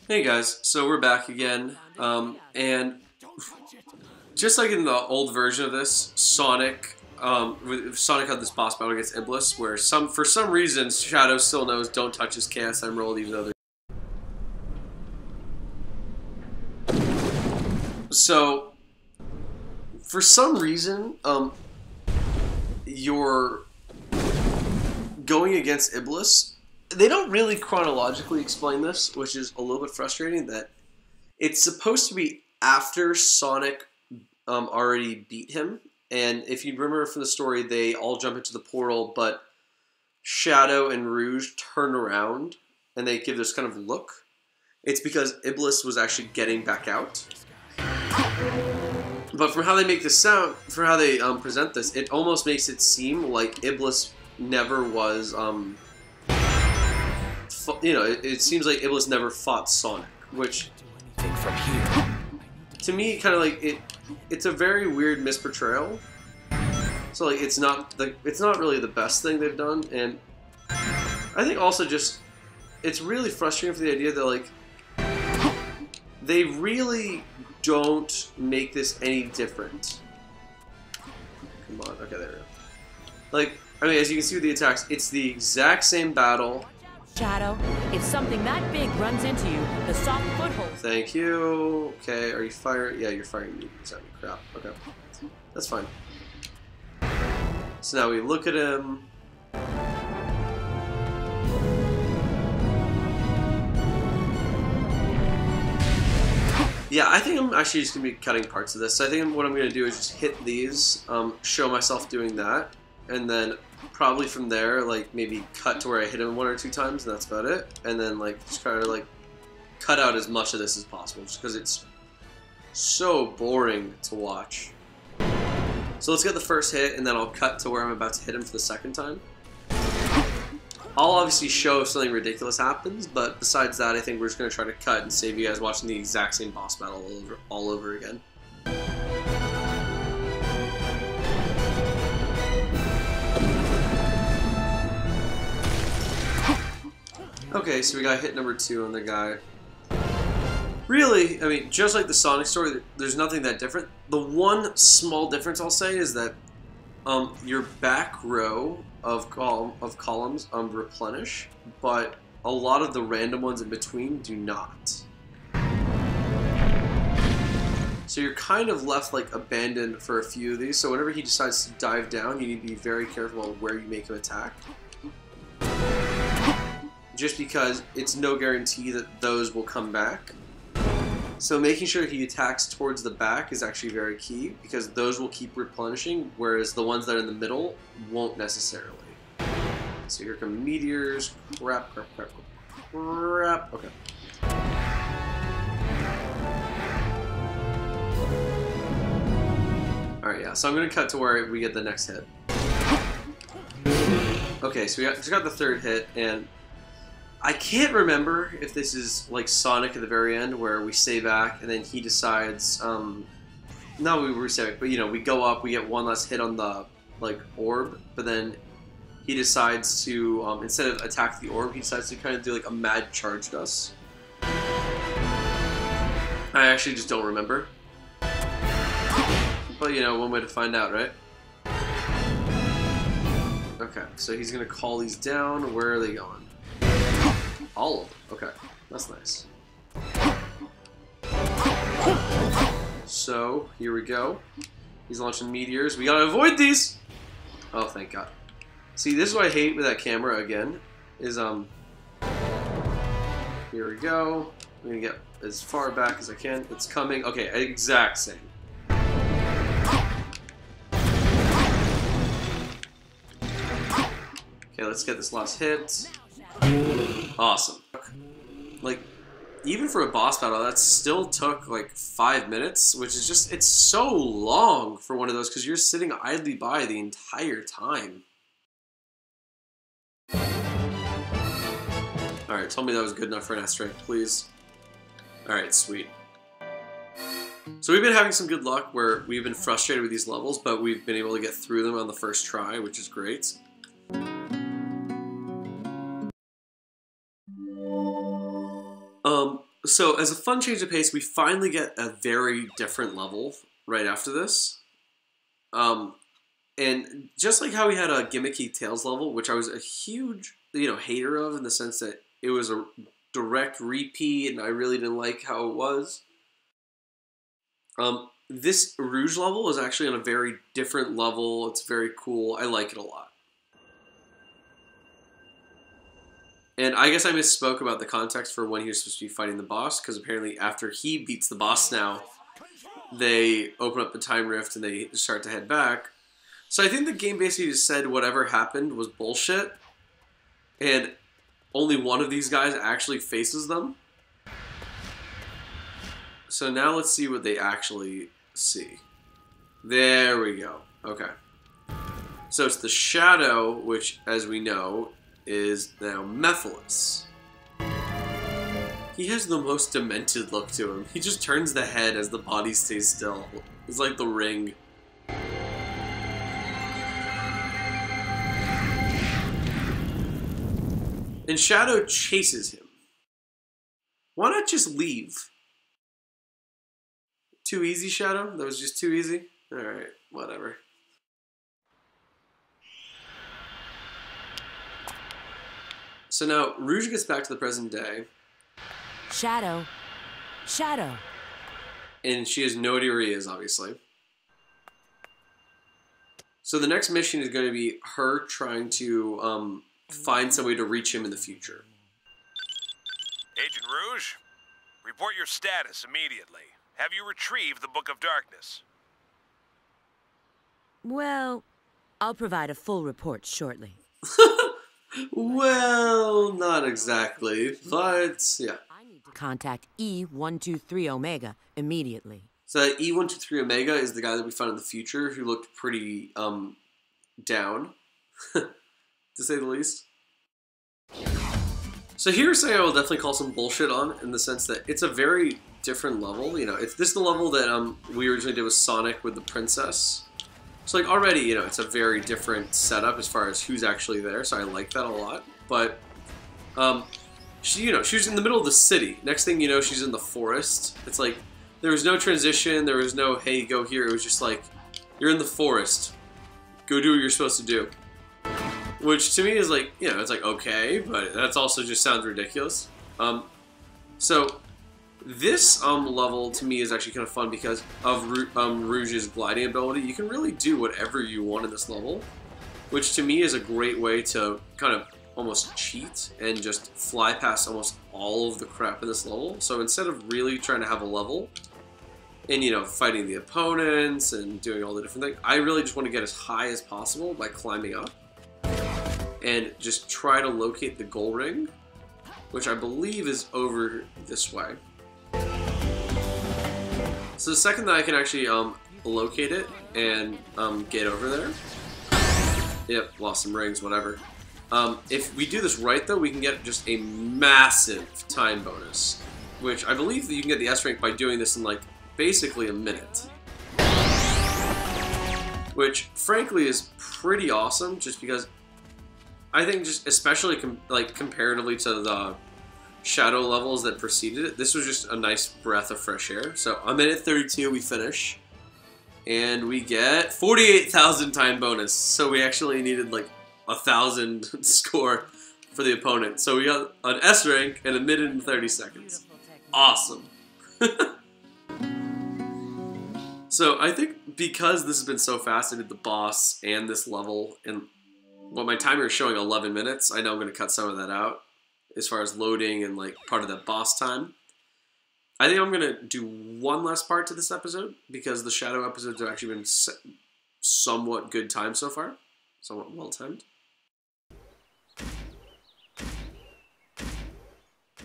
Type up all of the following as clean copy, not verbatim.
Hey guys, so we're back again, and just like in the old version of this, Sonic had this boss battle against Iblis, where for some reason Shadow still knows don't touch his Chaos Emerald, even though so for some reason, you're going against Iblis. They don't really chronologically explain this, which is a little bit frustrating. That it's supposed to be after Sonic already beat him, and if you remember from the story, they all jump into the portal, but Shadow and Rouge turn around and they give this kind of look. It's because Iblis was actually getting back out. But from how they make this sound, from how they present this, it almost makes it seem like Iblis never was, it seems like Iblis never fought Sonic, which from here. To me, kind of like it's a very weird misportrayal. So like it's not really the best thing they've done, and I think also just it's really frustrating for the idea that like they really don't make this any different. Come on, okay, there we go. Like, I mean, as you can see with the attacks, it's the exact same battle. Shadow, if something that big runs into you, the soft foothold. Thank you. Okay, are you firing? Yeah, you're firing me. Crap. Okay, that's fine. So now we look at him. Yeah, I think I'm actually just going to be cutting parts of this. So I think what I'm going to do is just hit these, show myself doing that, and then probably from there, like, maybe cut to where I hit him one or two times, and that's about it. And then, like, just try to, like, cut out as much of this as possible, just because it's so boring to watch. So let's get the first hit, and then I'll cut to where I'm about to hit him for the second time. I'll obviously show if something ridiculous happens, but besides that, I think we're just going to try to cut and save you guys watching the exact same boss battle all over again. Okay, so we got hit number 2 on the guy. Really, I mean, just like the Sonic story, there's nothing that different. The one small difference I'll say is that your back row of columns replenish, but a lot of the random ones in between do not. So you're kind of left like abandoned for a few of these. So whenever he decides to dive down, you need to be very careful on where you make him attack. Just because it's no guarantee that those will come back. So making sure he attacks towards the back is actually very key, because those will keep replenishing, whereas the ones that are in the middle won't necessarily. So here come meteors. Crap. Okay. Alright, yeah, so I'm going to cut to where we get the next hit. Okay, so we just got the third hit, and I can't remember if this is like Sonic at the very end where we stay back and then he decides, not we reset, but you know, we go up, we get one last hit on the like orb, but then he decides to, instead of attack the orb, he decides to kind of do like a mad charge at us. I actually just don't remember. But you know, one way to find out, right? Okay, so he's gonna call these down. Where are they going? All of them. Okay, that's nice. So, here we go. He's launching meteors. We gotta avoid these! Oh, thank God. See, this is what I hate with that camera, again, is, here we go. I'm gonna get as far back as I can. It's coming. Okay, exact same. Okay, let's get this last hit. Awesome. Like, even for a boss battle, that still took like 5 minutes, which is just, it's so long for one of those because you're sitting idly by the entire time. Alright, tell me that was good enough for an S rank, please. Alright, sweet. So we've been having some good luck where we've been frustrated with these levels, but we've been able to get through them on the first try, which is great. So, as a fun change of pace, we finally get a very different level right after this. And just like how we had a gimmicky Tails level, which I was a huge, hater of in the sense that it was a direct repeat and I really didn't like how it was. This Rouge level is actually on a very different level. It's very cool. I like it a lot. And I guess I misspoke about the context for when he was supposed to be fighting the boss, because apparently after he beats the boss now, they open up the time rift and they start to head back. So I think the game basically just said whatever happened was bullshit, and only one of these guys actually faces them. So now let's see what they actually see. There we go. Okay. So it's the Shadow, which, as we know, is now Methodist. He has the most demented look to him. He just turns the head as the body stays still. It's like the Ring. And Shadow chases him. Why not just leave? Too easy, Shadow? That was just too easy? Alright, whatever. So now, Rouge gets back to the present day. Shadow. Shadow. And she has no idea where he is, obviously. So the next mission is going to be her trying to find some way to reach him in the future. Agent Rouge, report your status immediately. Have you retrieved the Book of Darkness? Well, I'll provide a full report shortly. Well, not exactly, but yeah. I need to contact E123 Omega immediately. So E123 Omega is the guy that we found in the future who looked pretty down, to say the least. So here's something I will definitely call some bullshit on, in the sense that it's a very different level. This is the level that we originally did with Sonic with the princess. So like already, it's a very different setup as far as who's actually there. So I like that a lot. But she was in the middle of the city. Next thing you know, she's in the forest. It's like there was no transition. There was no hey, go here. It was just like you're in the forest. Go do what you're supposed to do. Which to me is like, it's like okay, but that's also just sounds ridiculous. So this level to me is actually kind of fun because of Rouge's gliding ability. You can really do whatever you want in this level, which to me is a great way to kind of almost cheat and just fly past almost all of the crap in this level. So instead of really trying to have a level and, fighting the opponents and doing all the different things, I really just want to get as high as possible by climbing up and just try to locate the goal ring, which I believe is over this way. So the second that I can actually locate it and get over there, yep, lost some rings, whatever. If we do this right though, we can get just a massive time bonus, which I believe that you can get the S rank by doing this in like basically a minute. Which frankly is pretty awesome, just because I think just especially comparatively to the Shadow levels that preceded it, this was just a nice breath of fresh air. So a minute 32, we finish, and we get 48,000 time bonus. So we actually needed like 1,000 score for the opponent. So we got an S rank in a minute and 30 seconds. Awesome. So I think because this has been so fast, I did the boss and this level, and what my timer is showing 11 minutes. I know I'm going to cut some of that out as far as loading and like part of that boss time. I think I'm going to do one last part to this episode because the Shadow episodes have actually been somewhat good time so far. Somewhat well timed.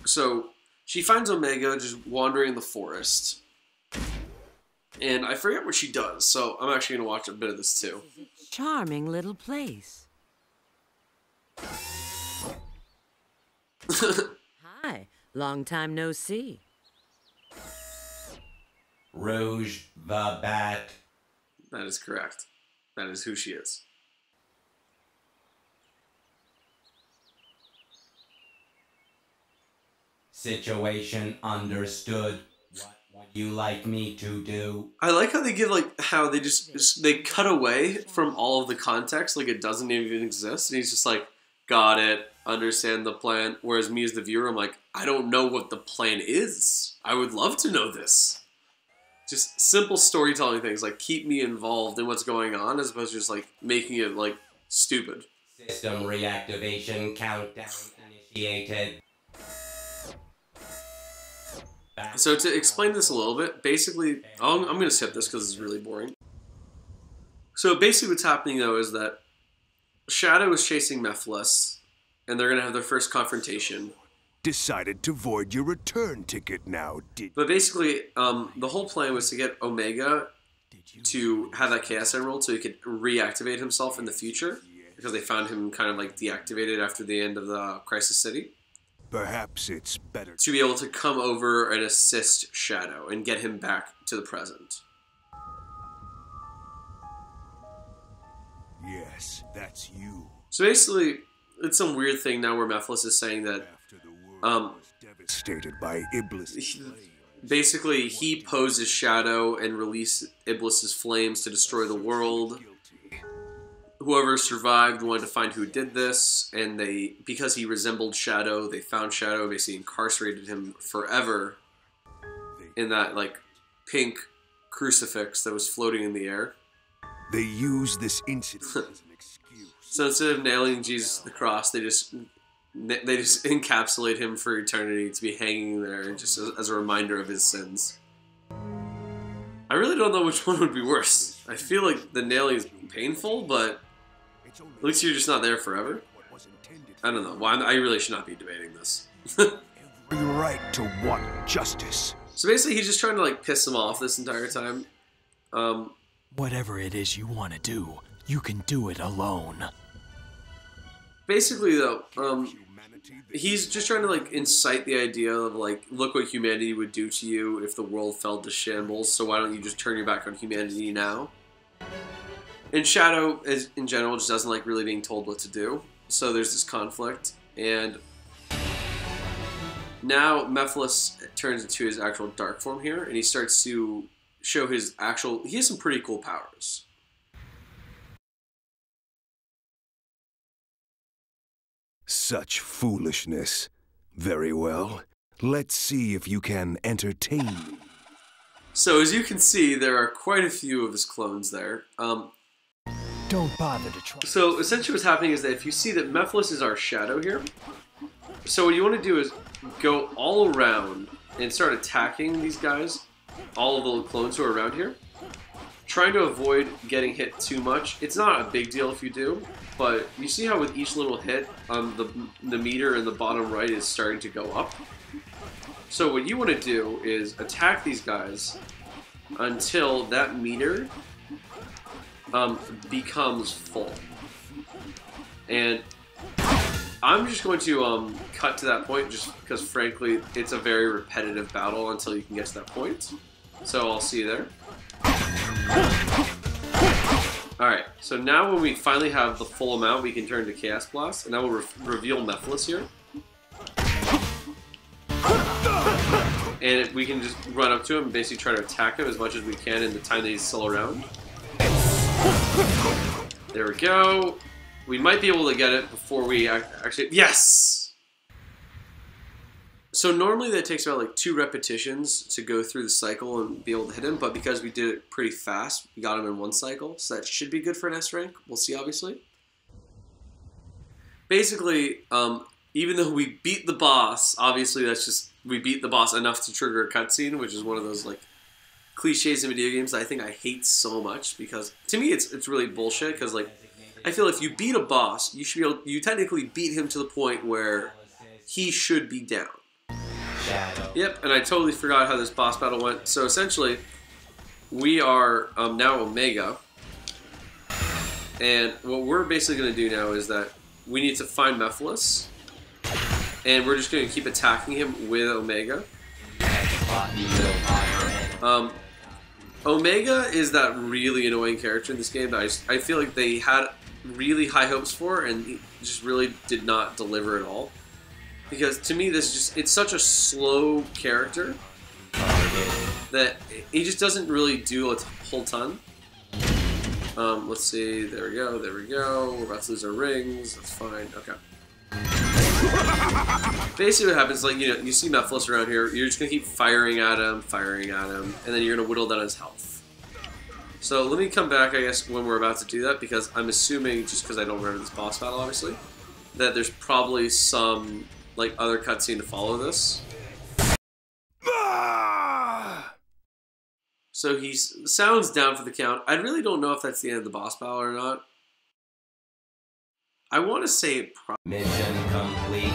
So she finds Omega just wandering in the forest. And I forget what she does, so I'm actually going to watch a bit of this too. Charming little place. Hi, long time no see. Rouge the Bat. That is correct. That is who she is. Situation understood. What would you like me to do? I like how they give, like, how they they cut away from all of the context, like it doesn't even exist, and he's just like, got it, understand the plan, whereas me as the viewer, I'm like, I don't know what the plan is. I would love to know this. Just simple storytelling things, like, keep me involved in what's going on, as opposed to just, like, making it, like, stupid. System reactivation countdown initiated. So to explain this a little bit, basically, I'm going to skip this because it's really boring. So basically what's happening, though, is that Shadow is chasing Methodist, and they're going to have their first confrontation. Decided to void your return ticket now, did you? But basically, the whole plan was to get Omega to have that Chaos Emerald so he could reactivate himself in the future, because they found him kind of like deactivated after the end of the Crisis City. Perhaps it's better To be able to come over and assist Shadow and get him back to the present. Yes, that's you. So basically, it's some weird thing now where Methodist is saying that After the world was devastated by Iblis' he- flame. basically he poses Shadow and released Iblis's flames to destroy the world. Guilty. Whoever survived wanted to find who did this, and because he resembled Shadow, they found Shadow, basically incarcerated him forever in that, like, pink crucifix that was floating in the air. They use this incident as an excuse. So instead of nailing Jesus to the cross, they just encapsulate him for eternity to be hanging there, just as a reminder of his sins. I really don't know which one would be worse. I feel like the nailing is painful, but It's only at least you're just not there forever. what was intended. I don't know. Well, I really should not be debating this. Every right to want justice. So basically, he's just trying to, like, piss him off this entire time. Whatever it is you want to do, you can do it alone. Basically, though, Humanity, he's just trying to, like, incite the idea of, like, look what humanity would do to you if the world fell to shambles, so why don't you just turn your back on humanity now? And Shadow, in general, just doesn't like really being told what to do, so there's this conflict, and now Methodist turns into his actual dark form here, and he starts to show his actual... He has some pretty cool powers. Such foolishness. Very well. Let's see if you can entertain me. So as you can see, there are quite a few of his clones there. Don't bother to try. So essentially what's happening is that if you see that Methodist is our Shadow here, so what you want to do is go all around and start attacking these guys, all of the clones who are around here, trying to avoid getting hit too much. It's not a big deal if you do, but you see how with each little hit, the meter in the bottom right is starting to go up. So what you want to do is attack these guys until that meter becomes full. And I'm just going to cut to that point just because, frankly, it's a very repetitive battle until you can get to that point. So I'll see you there. Alright, so now when we finally have the full amount, we can turn to Chaos Blast, and I will reveal Methodist here. And we can just run up to him and basically try to attack him as much as we can in the time that he's still around. There we go. We might be able to get it before we actually... Yes! So normally that takes about like 2 repetitions to go through the cycle and be able to hit him, but because we did it pretty fast, we got him in 1 cycle, so that should be good for an S rank. We'll see, obviously. Basically, even though we beat the boss, obviously that's just... We beat the boss enough to trigger a cutscene, which is one of those like cliches in video games that I think I hate so much, because to me it's really bullshit, because like I feel if you beat a boss, you should be able, you technically beat him to the point where he should be down. Yep, and I totally forgot how this boss battle went. So essentially, we are now Omega, and what we're basically going to do now is that we need to find Methodist, and we're just going to keep attacking him with Omega. Omega is that really annoying character in this game that I feel like they had really high hopes for, and he just really did not deliver at all. Because to me, this is just, it's such a slow character that he just doesn't really do a whole ton. Let's see, there we go, there we go. We're about to lose our rings, that's fine, okay. Basically what happens, like, you know, you see Methodist around here, you're just gonna keep firing at him, and then you're gonna whittle down his health. So let me come back, I guess, when we're about to do that, because I'm assuming, just because I don't remember this boss battle, obviously, that there's probably some, like, other cutscene to follow this. So he sounds down for the count. I really don't know if that's the end of the boss battle or not. I want to say Mission complete.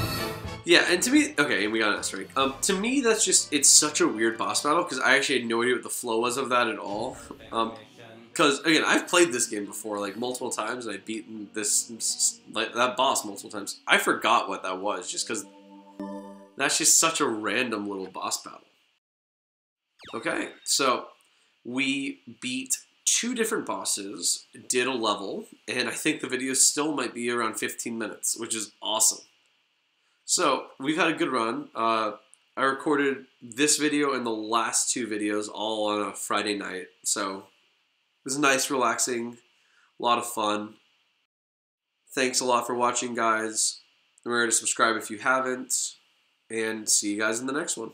yeah, and to me, okay, and we got an S rank. To me, that's just, it's such a weird boss battle, because I actually had no idea what the flow was of that at all. Because, again, I've played this game before, like, multiple times, and I've beaten this, like, that boss multiple times. I forgot what that was, just because that's just such a random little boss battle. Okay, so we beat 2 different bosses, did a level, and I think the video still might be around 15 minutes, which is awesome. So, we've had a good run. I recorded this video and the last 2 videos all on a Friday night, so it was nice, relaxing, a lot of fun. Thanks a lot for watching, guys. Remember to subscribe if you haven't, and see you guys in the next one.